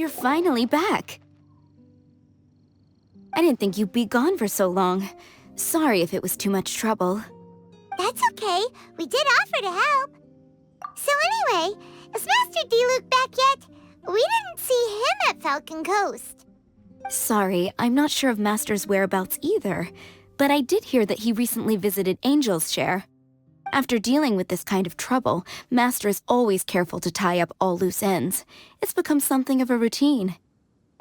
You're finally back. I didn't think you'd be gone for so long. Sorry if it was too much trouble. That's okay. We did offer to help. So anyway, is Master Diluc back yet? We didn't see him at Falcon Coast. Sorry, I'm not sure of Master's whereabouts either, but I did hear that he recently visited Angel's Share. After dealing with this kind of trouble, Master is always careful to tie up all loose ends. It's become something of a routine.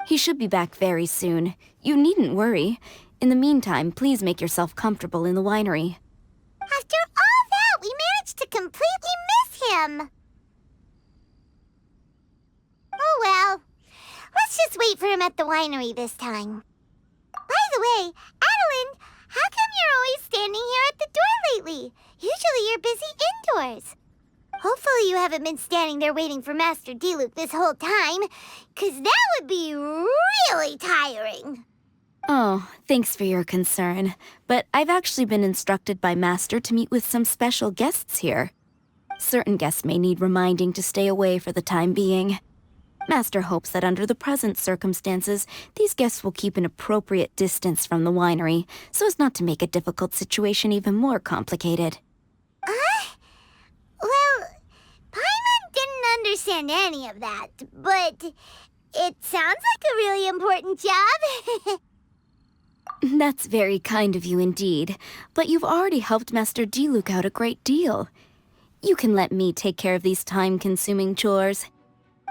He should be back very soon. You needn't worry. In the meantime, please make yourself comfortable in the winery. After all that, we managed to completely miss him. Oh well. Let's just wait for him at the winery this time. By the way, Adeline, how come you're always standing here at the door lately? Usually you're busy indoors. Hopefully you haven't been standing there waiting for Master Diluc this whole time, 'cause that would be really tiring. Oh, thanks for your concern. But I've actually been instructed by Master to meet with some special guests here. Certain guests may need reminding to stay away for the time being. Master hopes that under the present circumstances, these guests will keep an appropriate distance from the winery, so as not to make a difficult situation even more complicated. Well, Paimon didn't understand any of that, but it sounds like a really important job. That's very kind of you indeed, but you've already helped Master Diluc out a great deal. You can let me take care of these time-consuming chores.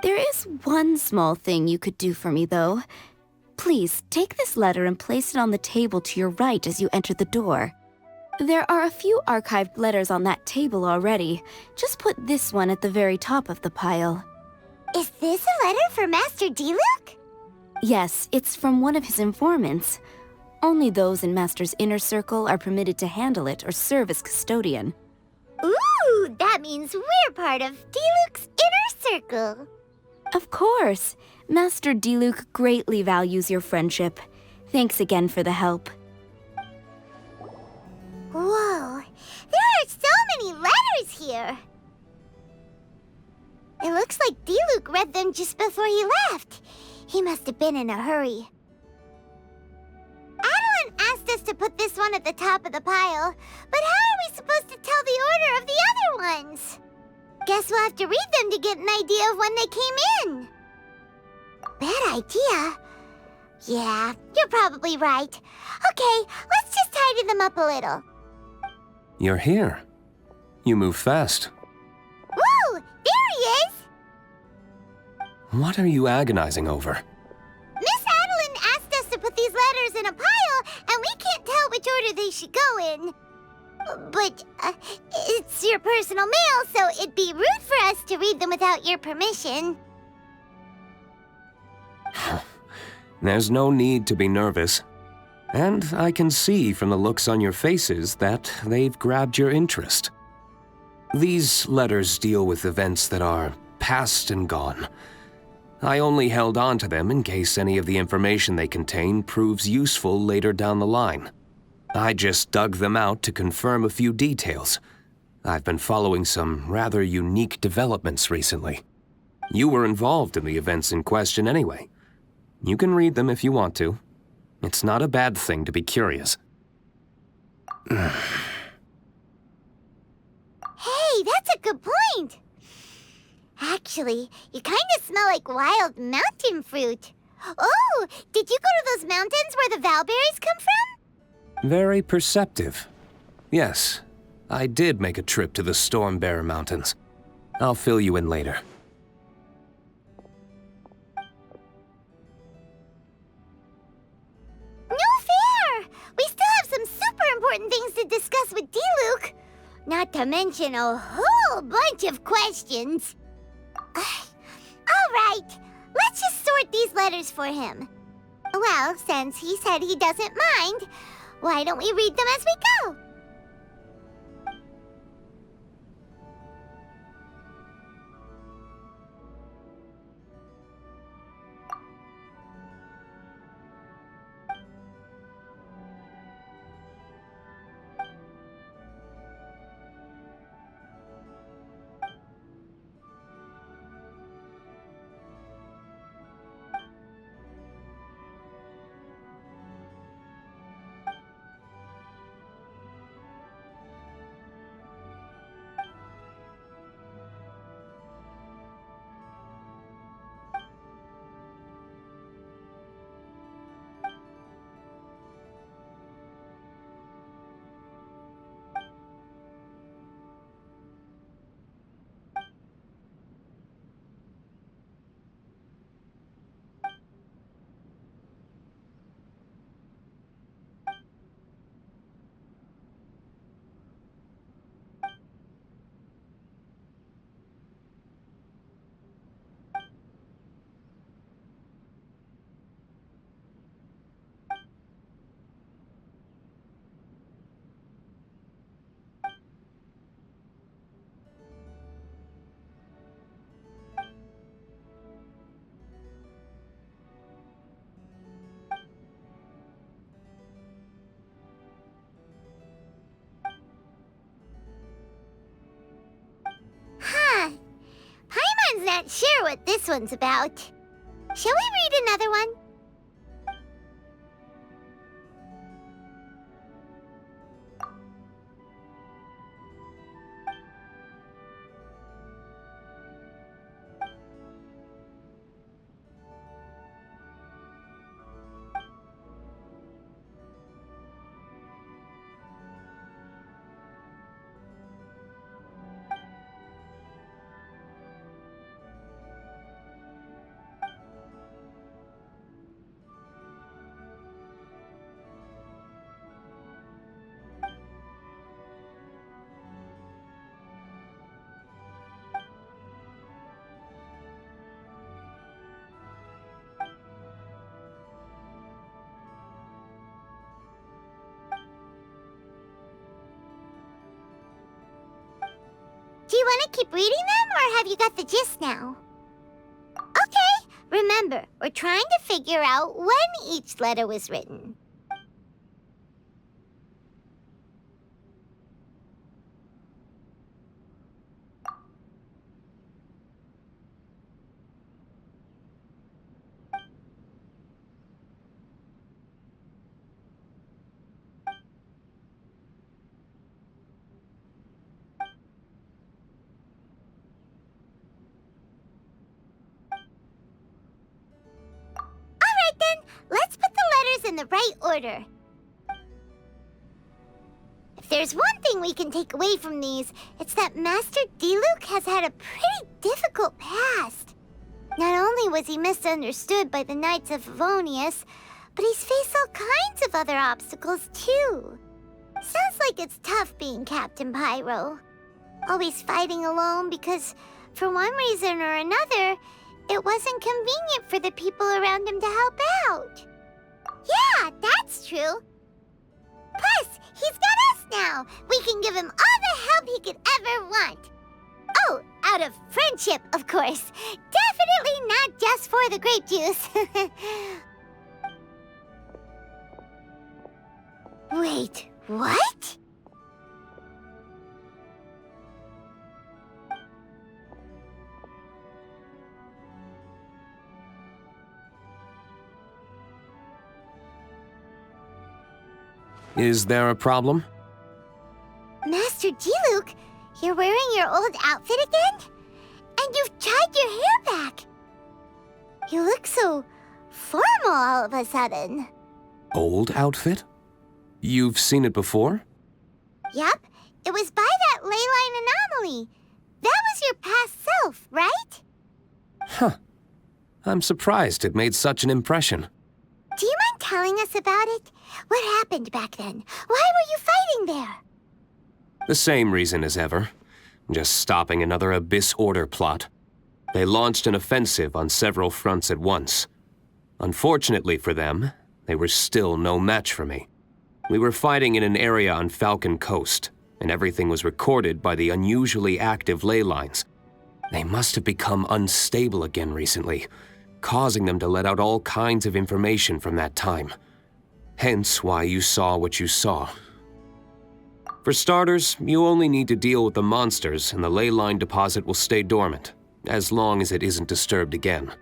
There is one small thing you could do for me, though. Please, take this letter and place it on the table to your right as you enter the door. There are a few archived letters on that table already. Just put this one at the very top of the pile. Is this a letter for Master Diluc? Yes, it's from one of his informants. Only those in Master's inner circle are permitted to handle it or serve as custodian. Ooh, that means we're part of Diluc's inner circle. Of course. Master Diluc greatly values your friendship. Thanks again for the help. Whoa, there are so many letters here. It looks like Diluc read them just before he left. He must have been in a hurry. Adeline asked us to put this one at the top of the pile, but how are we supposed to tell the order of the other ones? Guess we'll have to read them to get an idea of when they came in. Bad idea. Yeah, you're probably right. Okay, let's just tidy them up a little. You're here. You move fast. Woo! There he is! What are you agonizing over? Miss Adeline asked us to put these letters in a pile, and we can't tell which order they should go in. But, it's your personal mail, so it'd be rude for us to read them without your permission. There's no need to be nervous. And I can see from the looks on your faces that they've grabbed your interest. These letters deal with events that are past and gone. I only held on to them in case any of the information they contain proves useful later down the line. I just dug them out to confirm a few details. I've been following some rather unique developments recently. You were involved in the events in question anyway. You can read them if you want to. It's not a bad thing to be curious. Hey, that's a good point. Actually, you kind of smell like wild mountain fruit. Oh, did you go to those mountains where the valberries come from? Very perceptive. Yes, I did make a trip to the Stormbearer Mountains. I'll fill you in later. Important things to discuss with Diluc. Not to mention a whole bunch of questions. All right, let's just sort these letters for him. Well, since he said he doesn't mind, why don't we read them as we go? not sure what this one's about. Shall we read another one? Do you want to keep reading them, or have you got the gist now? Okay, remember, we're trying to figure out when each letter was written. Let's put the letters in the right order. If there's one thing we can take away from these, it's that Master Diluc has had a pretty difficult past. Not only was he misunderstood by the Knights of Favonius, but he's faced all kinds of other obstacles too. Sounds like it's tough being Captain Pyro. Always fighting alone because, for one reason or another, it wasn't convenient for the people around him to help out. Yeah, that's true. Plus, he's got us now. We can give him all the help he could ever want. Oh, out of friendship, of course. Definitely not just for the grape juice. Wait, what? Is there a problem? Master Diluc, you're wearing your old outfit again? And you've tied your hair back. You look so formal all of a sudden. Old outfit? You've seen it before? Yup, it was by that ley line anomaly. That was your past self, right? Huh. I'm surprised it made such an impression. Do you mind telling us about it? What happened back then? Why were you fighting there? The same reason as ever. Just stopping another Abyss Order plot. They launched an offensive on several fronts at once. Unfortunately for them, they were still no match for me. We were fighting in an area on Falcon Coast, and everything was recorded by the unusually active ley lines. They must have become unstable again recently, causing them to let out all kinds of information from that time. Hence why you saw what you saw. For starters, you only need to deal with the monsters and the ley line deposit will stay dormant, as long as it isn't disturbed again.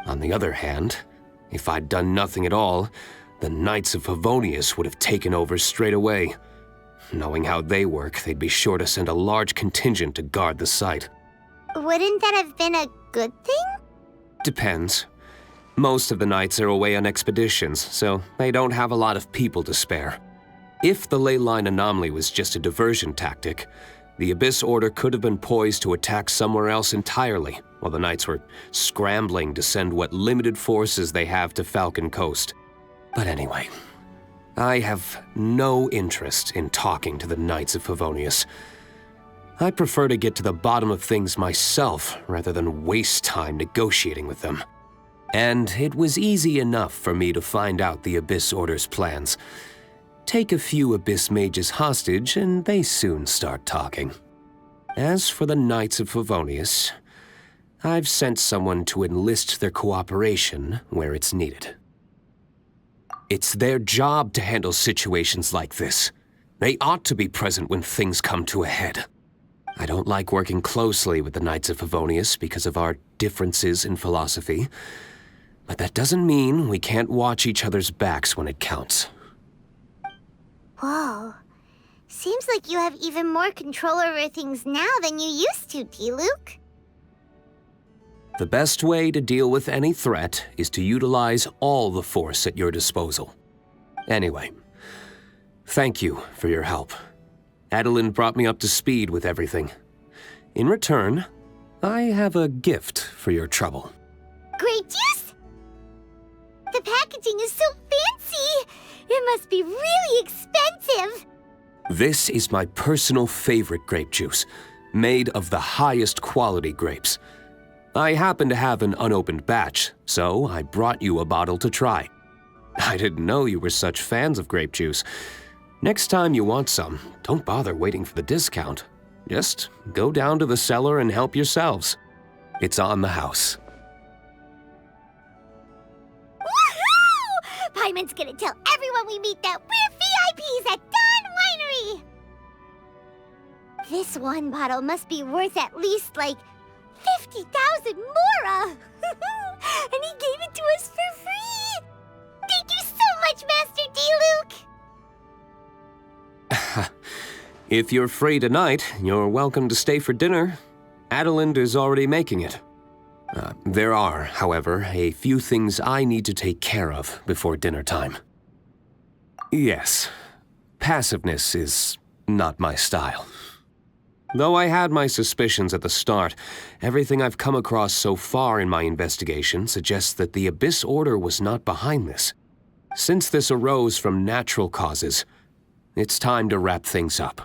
On the other hand, if I'd done nothing at all, the Knights of Favonius would have taken over straight away. Knowing how they work, they'd be sure to send a large contingent to guard the site. Wouldn't that have been a good thing? Depends. Most of the knights are away on expeditions, so they don't have a lot of people to spare. If the ley line anomaly was just a diversion tactic, the Abyss Order could have been poised to attack somewhere else entirely, while the knights were scrambling to send what limited forces they have to Falcon Coast. But anyway, I have no interest in talking to the Knights of Favonius. I prefer to get to the bottom of things myself rather than waste time negotiating with them. And it was easy enough for me to find out the Abyss Order's plans. Take a few Abyss Mages hostage and they soon start talking. As for the Knights of Favonius, I've sent someone to enlist their cooperation where it's needed. It's their job to handle situations like this. They ought to be present when things come to a head. I don't like working closely with the Knights of Favonius because of our differences in philosophy. But that doesn't mean we can't watch each other's backs when it counts. Whoa. Seems like you have even more control over things now than you used to, Diluc. The best way to deal with any threat is to utilize all the force at your disposal. Anyway, thank you for your help. Adeline brought me up to speed with everything. In return, I have a gift for your trouble. Grape juice? The packaging is so fancy! It must be really expensive! This is my personal favorite grape juice, made of the highest quality grapes. I happen to have an unopened batch, so I brought you a bottle to try. I didn't know you were such fans of grape juice. Next time you want some, don't bother waiting for the discount. Just go down to the cellar and help yourselves. It's on the house. Woohoo! Paimon's gonna tell everyone we meet that we're VIPs at Dawn Winery! This one bottle must be worth at least, like, 50,000 mora! And he gave it to us for free! Thank you so much, Master Diluc! If you're free tonight, you're welcome to stay for dinner. Adeline is already making it. There are, however, a few things I need to take care of before dinner time. Yes, passiveness is not my style. Though I had my suspicions at the start, everything I've come across so far in my investigation suggests that the Abyss Order was not behind this. Since this arose from natural causes, it's time to wrap things up.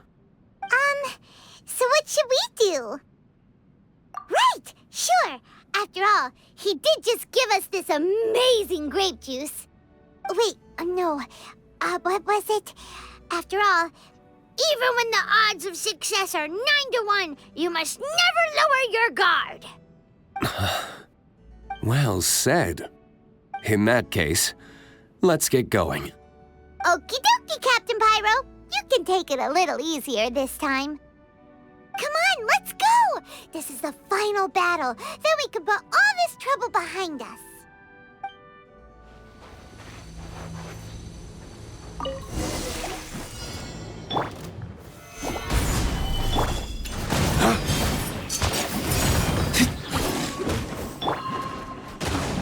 So what should we do? Right! Sure! After all, he did just give us this amazing grape juice. Wait, no. What was it? After all, even when the odds of success are 9 to 1, you must never lower your guard. Well said. In that case, let's get going. Okie dokie, Captain Pyro. You can take it a little easier this time. Come on, let's go! This is the final battle. Then we can put all this trouble behind us.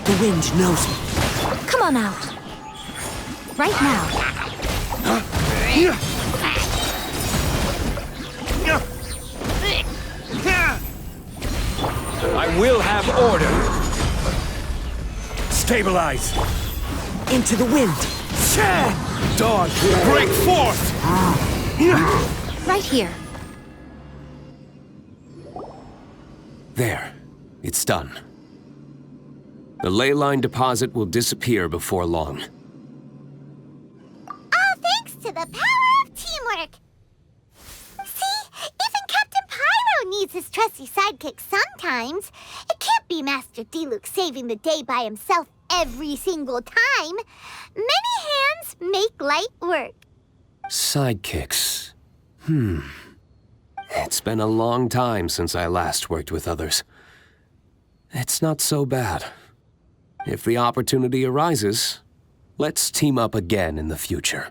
The wind knows me. Come on out. Right now. I will have order. Stabilize. Into the wind. Dawn, break forth! Right here. There. It's done. The ley line deposit will disappear before long. All thanks to the power of teamwork. See, even Captain Pyro needs his trusty sidekick sometimes. It can't be Master Diluc saving the day by himself every single time. Many hands make light work. Sidekicks. It's been a long time since I last worked with others. It's not so bad. If the opportunity arises, let's team up again in the future.